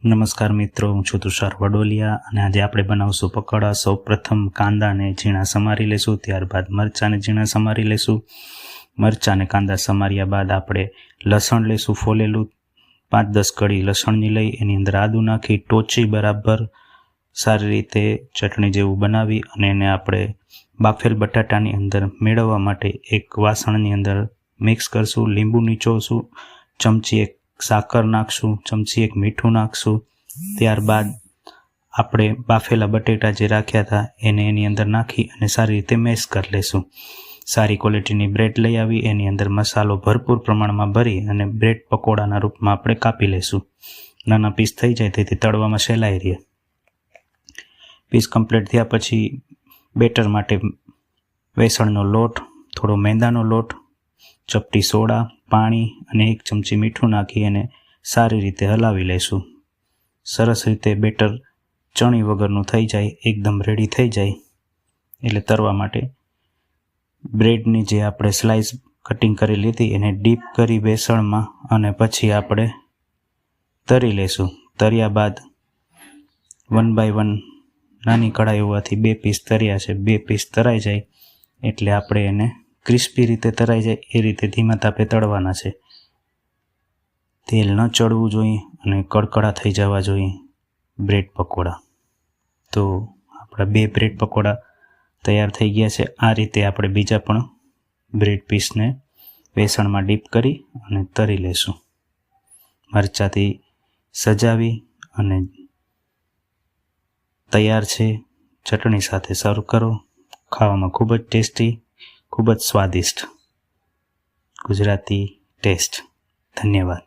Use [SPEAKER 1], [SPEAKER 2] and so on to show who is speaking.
[SPEAKER 1] નમસ્કાર મિત્રો, હું છું તુષાર વડોલિયા અને આજે આપણે બનાવશું પકોડા। સૌપ્રથમ કાંદાને ઝીણા સમારી લેશું, ત્યારબાદ મરચાંને ઝીણા સમારી લેશું। મરચાં અને કાંદા સમાર્યા બાદ આપણે લસણ લેશું ફોલેલું, 5-10 કળી લસણની લઈ એની અંદર આદું નાખી ટોચી બરાબર સારી રીતે ચટણી જેવું બનાવી અને એને આપણે બાફેલ બટાટાની અંદર મેળવવા માટે એક વાસણની અંદર મિક્સ કરશું। લીંબુ નીચોવશું, ચમચી એક સાકર નાખશું, ચમચી એક મીઠું નાખશું। ત્યારબાદ આપણે બાફેલા બટેટા જે રાખ્યા હતા એને એની અંદર નાખી અને સારી રીતે મેશ કરી લેશું। સારી ક્વોલિટીની બ્રેડ લઈ આવી એની અંદર મસાલો ભરપૂર પ્રમાણમાં ભરી અને બ્રેડ પકોડાના રૂપમાં આપણે કાપી લેશું। નાના પીસ થઈ જાય તેથી તળવામાં સહેલાઈ રહે। પીસ કમ્પ્લીટ થયા પછી બેટર માટે બેસણનો લોટ, થોડો મેંદાનો લોટ, ચપટી સોડા, પાણી અને 1 ચમચી મીઠું નાખી અને સારી રીતે હલાવી લઈશું। સરસ રીતે બેટર ચણી વગરનું થઈ જાય, એકદમ રેડી થઈ જાય એટલે તળવા માટે બ્રેડની જે આપણે સ્લાઇસ કટિંગ કરી લીધી એને ડીપ કરી બેસણમાં અને પછી આપણે તળી લઈશું। તળ્યા બાદ 1 બાય 1 નાની કઢાઈ હોવાથી 2 પીસ તળ્યા છે, 2 પીસ તળાઈ જાય એટલે આપણે એને ક્રિસ્પી રીતે તળાઈ જાય એ રીતે ધીમા તાપે તળવાના છે। તેલ ન ચડવું જોઈએ અને કડકડા થઈ જવા જોઈએ બ્રેડ પકોડા। તો આપણા 2 બ્રેડ પકોડા તૈયાર થઈ ગયા છે। આ રીતે આપણે બીજા પણ બ્રેડ પીસને બેસણમાં ડીપ કરી અને તળી લેશું। મરચાંથી સજાવી અને તૈયાર છે। ચટણી સાથે સર્વ કરો। ખાવામાં ખૂબ જ ટેસ્ટી, ખૂબ જ સ્વાદિષ્ટ ગુજરાતી ટેસ્ટ। ધન્યવાદ।